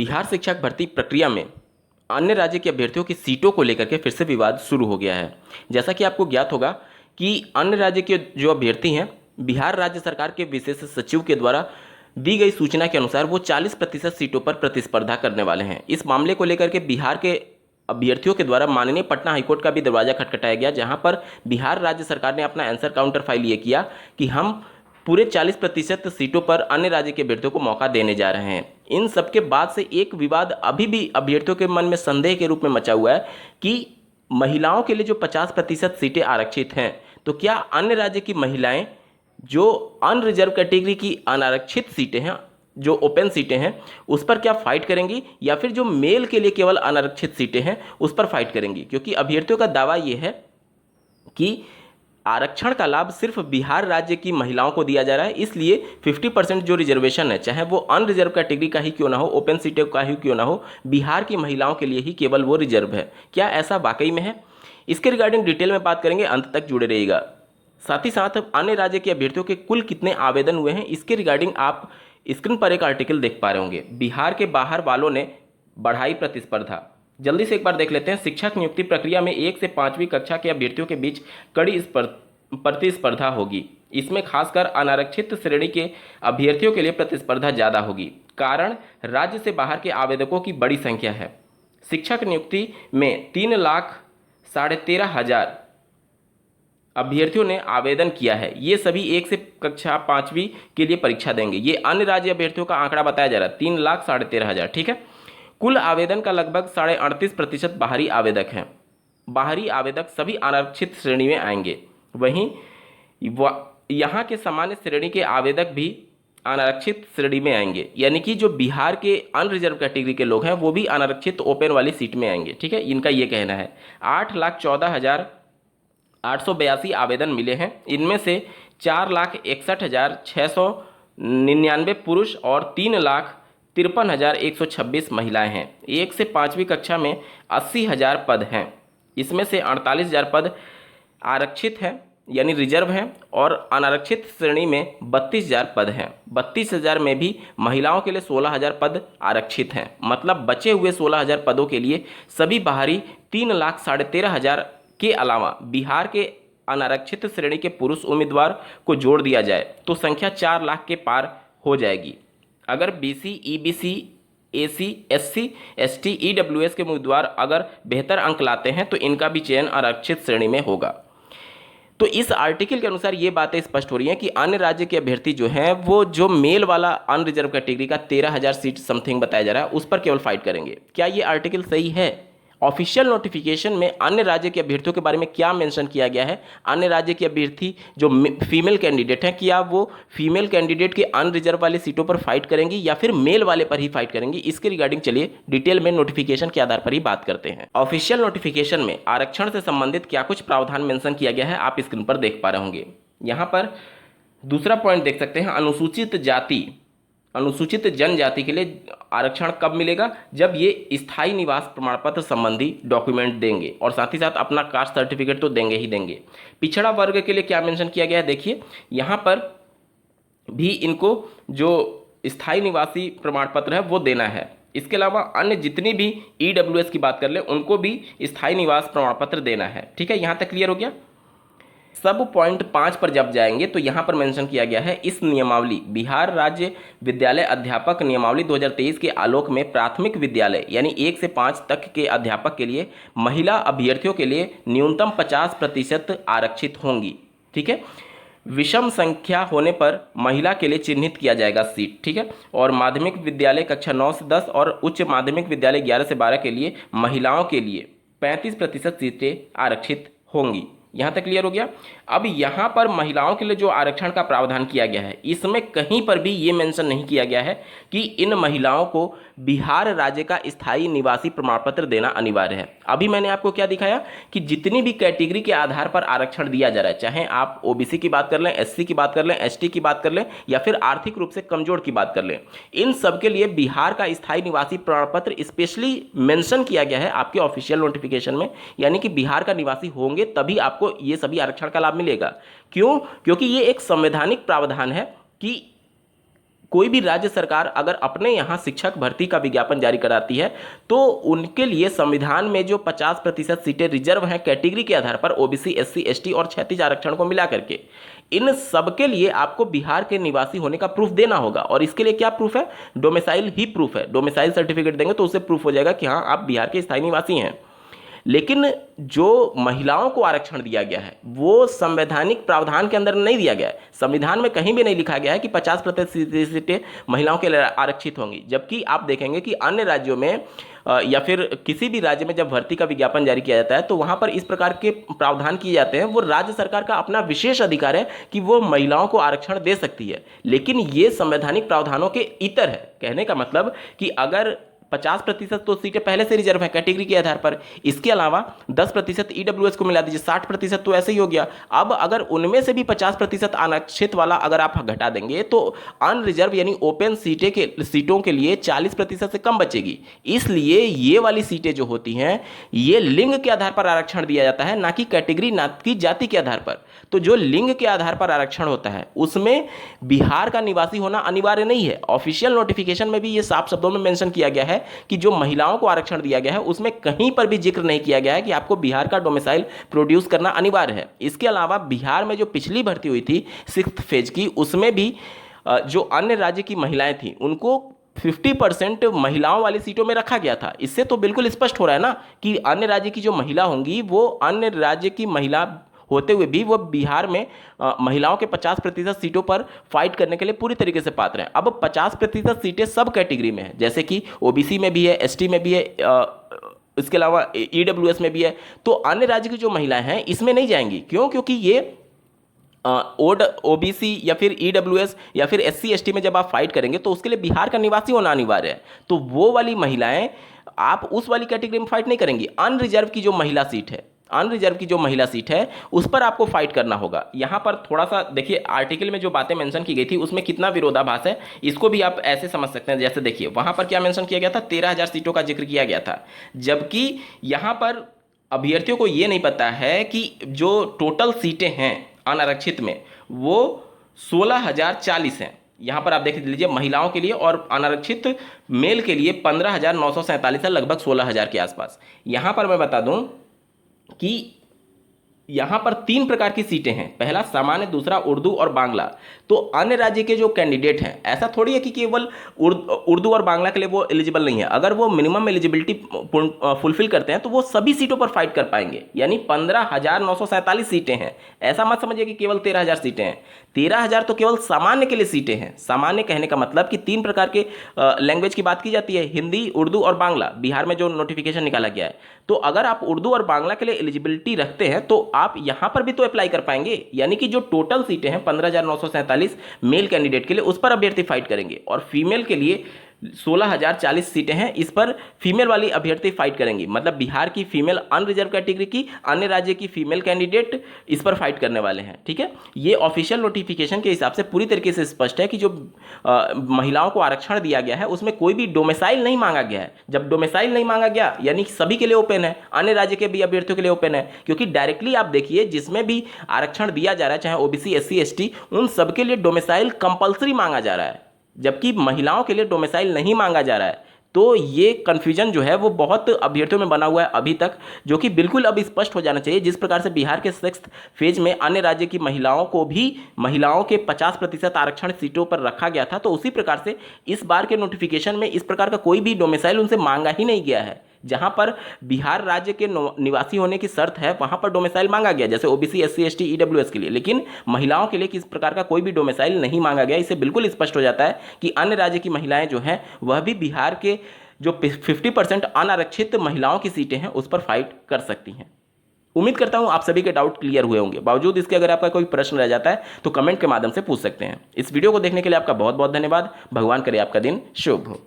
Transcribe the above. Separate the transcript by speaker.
Speaker 1: बिहार शिक्षक भर्ती प्रक्रिया में अन्य राज्य के अभ्यर्थियों की सीटों को लेकर के फिर से विवाद शुरू हो गया है। जैसा कि आपको ज्ञात होगा कि अन्य राज्य के जो अभ्यर्थी हैं, बिहार राज्य सरकार के विशेष सचिव के द्वारा दी गई सूचना के अनुसार वो 40% सीटों पर प्रतिस्पर्धा करने वाले हैं। इस मामले को लेकर के बिहार के अभ्यर्थियों के द्वारा माननीय पटना हाईकोर्ट का भी दरवाजा खटखटाया गया, जहां पर बिहार राज्य सरकार ने अपना आंसर काउंटर फाइल ये किया कि हम पूरे 40% सीटों पर अन्य राज्य के अभ्यर्थियों को मौका देने जा रहे हैं। इन सबके बाद से एक विवाद अभी भी अभ्यर्थियों के मन में संदेह के रूप में मचा हुआ है कि महिलाओं के लिए जो 50% सीटें आरक्षित हैं, तो क्या अन्य राज्य की महिलाएं जो अनरिजर्व कैटेगरी की अनारक्षित सीटें हैं, जो ओपन सीटें हैं, उस पर क्या फाइट करेंगी, या फिर जो मेल के लिए केवल अनारक्षित सीटें हैं उस पर फाइट करेंगी? क्योंकि अभ्यर्थियों का दावा यह है कि आरक्षण का लाभ सिर्फ बिहार राज्य की महिलाओं को दिया जा रहा है, इसलिए 50% जो रिजर्वेशन है, चाहे वो अनरिजर्व कैटेगरी का ही क्यों ना हो, ओपन सीटें का ही क्यों ना हो, बिहार की महिलाओं के लिए ही केवल वो रिजर्व है। क्या ऐसा वाकई में है? इसके रिगार्डिंग डिटेल में बात करेंगे, अंत तक जुड़े रहिएगा। साथ ही साथ अन्य राज्य के अभ्यर्थियों के कुल कितने आवेदन हुए हैं, इसके रिगार्डिंग आप स्क्रीन पर एक आर्टिकल देख पा रहे होंगे। बिहार के बाहर वालों ने बढ़ाई प्रतिस्पर्धा। जल्दी से एक बार देख लेते हैं। शिक्षक नियुक्ति प्रक्रिया में 1 से 5वीं कक्षा के अभ्यर्थियों के बीच कड़ी प्रतिस्पर्धा होगी। इसमें खासकर अनारक्षित श्रेणी के अभ्यर्थियों के लिए प्रतिस्पर्धा ज़्यादा होगी। कारण राज्य से बाहर के आवेदकों की बड़ी संख्या है। शिक्षक नियुक्ति में 3,13,500 अभ्यर्थियों ने आवेदन किया है। ये सभी 1 से कक्षा 5वीं के लिए परीक्षा देंगे। ये अन्य राज्य अभ्यर्थियों का आंकड़ा बताया जा रहा है, 3,13,500। ठीक है। कुल आवेदन का लगभग 38.5% बाहरी आवेदक हैं। बाहरी आवेदक सभी आरक्षित श्रेणी में आएंगे। वहीं यहाँ के सामान्य श्रेणी के आवेदक भी अनारक्षित श्रेणी में आएंगे, यानी कि जो बिहार के अनरिजर्व कैटेगरी के लोग हैं वो भी अनारक्षित ओपन वाली सीट में आएंगे। ठीक है, इनका ये कहना है। 8,14,882 आवेदन मिले हैं। इनमें से 4,61,699 पुरुष और 3,53,126 महिलाएं हैं। 1 से 5वीं कक्षा में 80,000 पद हैं। इसमें से 48,000 पद आरक्षित हैं, यानी रिजर्व हैं, और अनारक्षित श्रेणी में 32,000 पद हैं। 32,000 में भी महिलाओं के लिए 16,000 पद आरक्षित हैं। मतलब बचे हुए 16,000 पदों के लिए सभी बाहरी 3,13,500 के अलावा बिहार के अनारक्षित श्रेणी के पुरुष उम्मीदवार को जोड़ दिया जाए तो संख्या 4 लाख के पार हो जाएगी। अगर BC, EBC, AC, SC, ST, EWS के उम्मीदवार अगर बेहतर अंक लाते हैं तो इनका भी चयन आरक्षित श्रेणी में होगा। तो इस आर्टिकल के अनुसार ये बातें स्पष्ट हो रही हैं कि अन्य राज्य के अभ्यर्थी जो हैं वो जो मेल वाला अनरिजर्व कैटेगरी का 13,000 सीट समथिंग बताया जा रहा है उस पर केवल फाइट करेंगे। क्या ये आर्टिकल सही है? ऑफिशियल नोटिफिकेशन में अन्य राज्य के अभ्यर्थियों के बारे में क्या मेंशन किया गया है? अन्य राज्य के अभ्यर्थी जो फीमेल कैंडिडेट हैं, क्या वो फीमेल कैंडिडेट के अनरिजर्व वाले सीटों पर फाइट करेंगी या फिर मेल वाले पर ही फाइट करेंगी? इसके रिगार्डिंग चलिए डिटेल में नोटिफिकेशन के आधार पर ही बात करते हैं। ऑफिशियल नोटिफिकेशन में आरक्षण से संबंधित क्या कुछ प्रावधान मेंशन किया गया है आप स्क्रीन पर देख पा रहे होंगे। यहाँ पर दूसरा पॉइंट देख सकते हैं, अनुसूचित जनजाति के लिए आरक्षण कब मिलेगा? जब ये स्थायी निवास प्रमाण पत्र संबंधी डॉक्यूमेंट देंगे और साथ ही साथ अपना कास्ट सर्टिफिकेट तो देंगे ही देंगे। पिछड़ा वर्ग के लिए क्या मेंशन किया गया है देखिए, यहाँ पर भी इनको जो स्थायी निवासी प्रमाण पत्र है वो देना है। इसके अलावा अन्य जितनी भी ईडब्ल्यूएस की बात कर ले उनको भी स्थायी निवास प्रमाण पत्र देना है। ठीक है, यहाँ तक क्लियर हो गया। सब पॉइंट 5 पर जब जाएंगे तो यहाँ पर मेंशन किया गया है, इस नियमावली बिहार राज्य विद्यालय अध्यापक नियमावली 2023 के आलोक में प्राथमिक विद्यालय यानी 1 से 5 तक के अध्यापक के लिए महिला अभ्यर्थियों के लिए न्यूनतम 50% आरक्षित होंगी। ठीक है, विषम संख्या होने पर महिला के लिए चिन्हित किया जाएगा सीट। ठीक है, और माध्यमिक विद्यालय कक्षा 9 से 10 और उच्च माध्यमिक विद्यालय 11 से 12 के लिए महिलाओं के लिए 35% सीटें आरक्षित होंगी। यहाँ तक क्लियर हो गया। अब यहाँ पर महिलाओं के लिए जो आरक्षण का प्रावधान किया गया है इसमें कहीं पर भी ये मेंशन नहीं किया गया है कि इन महिलाओं को बिहार राज्य का स्थायी निवासी प्रमाण पत्र देना अनिवार्य है। अभी मैंने आपको क्या दिखाया कि जितनी भी कैटेगरी के आधार पर आरक्षण दिया जा रहा है, चाहे आप ओबीसी की बात कर लें, एससी की बात कर लें, एसटी की बात कर लें या फिर आर्थिक रूप से कमजोर की बात कर लें, इन सब के लिए बिहार का स्थायी निवासी प्रमाण पत्र स्पेशली मेंशन किया गया है आपके ऑफिशियल नोटिफिकेशन में। यानी कि बिहार का निवासी होंगे तभी आपको ये सभी आरक्षण का लाभ मिलेगा। क्यों? क्योंकि ये एक संवैधानिक प्रावधान है कि कोई भी राज्य सरकार अगर अपने यहाँ शिक्षक भर्ती का विज्ञापन जारी कराती है तो उनके लिए संविधान में जो 50% सीटें रिजर्व हैं कैटेगरी के आधार पर, ओबीसी, एससी, एसटी और क्षैतिज आरक्षण को मिला करके, इन सब के लिए आपको बिहार के निवासी होने का प्रूफ देना होगा। और इसके लिए क्या प्रूफ है? डोमिसाइल ही प्रूफ है। डोमिसाइल सर्टिफिकेट देंगे तो उससे प्रूफ हो जाएगा कि हाँ आप बिहार के स्थायी निवासी हैं। लेकिन जो महिलाओं को आरक्षण दिया गया है वो संवैधानिक प्रावधान के अंदर नहीं दिया गया है। संविधान में कहीं भी नहीं लिखा गया है कि 50% सीटें महिलाओं के लिए आरक्षित होंगी, जबकि आप देखेंगे कि अन्य राज्यों में या फिर किसी भी राज्य में जब भर्ती का विज्ञापन जारी किया जाता है तो वहां पर इस प्रकार के प्रावधान किए जाते हैं। वो राज्य सरकार का अपना विशेष अधिकार है कि वो महिलाओं को आरक्षण दे सकती है, लेकिन ये संवैधानिक प्रावधानों के इतर है। कहने का मतलब कि अगर 50% तो सीटें पहले से रिजर्व है कैटेगरी के आधार पर, इसके अलावा 10% ईडब्ल्यूएस को मिला दीजिए, 60% तो ऐसे ही हो गया। अब अगर उनमें से भी 50% आरक्षित वाला अगर आप घटा देंगे तो अनरिजर्व यानी ओपन सीटों के लिए 40% से कम बचेगी। इसलिए ये वाली सीटें जो होती हैं ये लिंग के आधार पर आरक्षण दिया जाता है, ना कि कैटेगरी, ना कि जाति के आधार पर। तो जो लिंग के आधार पर आरक्षण होता है उसमें बिहार का निवासी होना अनिवार्य नहीं है। ऑफिशियल नोटिफिकेशन में भी ये साफ शब्दों में मेंशन किया गया है कि जो महिलाओं को आरक्षण दिया गया है उसमें कहीं पर भी जिक्र नहीं किया गया है कि आपको बिहार का डोमिसाइल प्रोड्यूस करना अनिवार्य है। इसके अलावा बिहार में जो पिछली भर्ती हुई थी 6th फेज की, उसमें भी जो अन्य राज्य की महिलाएं थी उनको 50% महिलाओं वाली सीटों में रखा गया था। इससे तो बिल्कुल स्पष्ट हो रहा है ना कि अन्य राज्य की जो महिला होंगी वो अन्य राज्य की महिला होते हुए भी वो बिहार में महिलाओं के 50% सीटों पर फाइट करने के लिए पूरी तरीके से पात्र हैं। अब 50% सीटें सब कैटेगरी में है, जैसे कि ओबीसी में भी है, एसटी में भी है, इसके अलावा ईडब्ल्यूएस में भी है। तो अन्य राज्य की जो महिलाएं हैं इसमें नहीं जाएंगी। क्यों? क्योंकि ये ओबीसी या फिर ईडब्ल्यूएस या फिर एससी एसटी में जब आप फाइट करेंगे तो उसके लिए बिहार का निवासी होना अनिवार्य है। तो वो वाली महिलाएं आप उस वाली कैटेगरी में फाइट नहीं करेंगी। अनरिजर्व की जो महिला सीट है, अनरिजर्व की जो महिला सीट है उस पर आपको फाइट करना होगा। यहां पर थोड़ा सा देखिए आर्टिकल में जो बातें मेंशन की गई थी उसमें कितना विरोधाभास है, इसको भी आप ऐसे समझ सकते हैं। जैसे देखिए वहां पर क्या मेंशन किया गया था, 13,000 सीटों का जिक्र किया गया था, जबकि यहां पर अभ्यर्थियों को यह नहीं पता है कि जो टोटल सीटें हैं अनारक्षित में वो 16,040 हैं। यहां पर आप देख लीजिए महिलाओं के लिए, और अनारक्षित मेल के लिए 15,947 है, लगभग 16,000 के आसपास। यहां पर मैं बता दूं कि यहां पर 3 प्रकार की सीटें हैं। पहला सामान्य, दूसरा उर्दू और बांग्ला। तो अन्य राज्य के जो कैंडिडेट हैं ऐसा थोड़ी है कि केवल उर्दू और बांग्ला के लिए वो एलिजिबल नहीं है। अगर वो मिनिमम एलिजिबिलिटी फुलफिल करते हैं तो वो सभी सीटों पर फाइट कर पाएंगे। यानी 15,947 सीटें हैं। ऐसा मत समझिए कि केवल 13,000 सीटें हैं। 13,000 तो केवल सामान्य के लिए सीटें हैं। सामान्य कहने का मतलब कि 3 प्रकार के लैंग्वेज की बात की जाती है, हिंदी, उर्दू और बांग्ला। बिहार में जो नोटिफिकेशन निकाला गया है, तो अगर आप उर्दू और बांग्ला के लिए एलिजिबिलिटी रखते हैं तो आप यहां पर भी तो अप्लाई कर पाएंगे। यानी कि जो टोटल सीटें हैं 15,947 मेल कैंडिडेट के लिए, उस पर अभ्यर्थी फाइट करेंगे, और फीमेल के लिए 16,040 सीटें हैं, इस पर फीमेल वाली अभ्यर्थी फाइट करेंगी। मतलब बिहार की फीमेल अनरिजर्व कैटेगरी की, अन्य राज्य की फीमेल कैंडिडेट इस पर फाइट करने वाले हैं। ठीक है, ये ऑफिशियल नोटिफिकेशन के हिसाब से पूरी तरीके से स्पष्ट है कि जो महिलाओं को आरक्षण दिया गया है उसमें कोई भी डोमिसाइल नहीं मांगा गया है। जब डोमिसाइल नहीं मांगा गया यानी सभी के लिए ओपन है, अन्य राज्य के भी अभ्यर्थियों के लिए ओपन है। क्योंकि डायरेक्टली आप देखिए जिसमें भी आरक्षण दिया जा रहा है, चाहे ओबीसी, एससी, एसटी, उन सबके लिए डोमिसाइल कंपल्सरी मांगा जा रहा है, जबकि महिलाओं के लिए डोमिसाइल नहीं मांगा जा रहा है। तो ये कन्फ्यूजन जो है वो बहुत अभ्यर्थियों में बना हुआ है अभी तक, जो कि बिल्कुल अब स्पष्ट हो जाना चाहिए। जिस प्रकार से बिहार के 6th फेज में अन्य राज्य की महिलाओं को भी महिलाओं के 50% आरक्षण सीटों पर रखा गया था, तो उसी प्रकार से इस बार के नोटिफिकेशन में इस प्रकार का कोई भी डोमिसाइल उनसे मांगा ही नहीं गया है। जहां पर बिहार राज्य के निवासी होने की शर्त है वहां पर डोमिसाइल मांगा गया, जैसे ओबीसी, एससी, एसटी, ईडब्ल्यूएस के लिए, लेकिन महिलाओं के लिए किस प्रकार का कोई भी डोमिसाइल नहीं मांगा गया। इससे बिल्कुल स्पष्ट हो जाता है कि अन्य राज्य की महिलाएं जो हैं वह भी बिहार के जो 50% अनारक्षित महिलाओं की सीटें हैं उस पर फाइट कर सकती हैं। उम्मीद करता हूं आप सभी के डाउट क्लियर हुए होंगे। बावजूद इसके अगर आपका कोई प्रश्न रह जाता है तो कमेंट के माध्यम से पूछ सकते हैं। इस वीडियो को देखने के लिए आपका बहुत बहुत धन्यवाद। भगवान करे आपका दिन शुभ हो।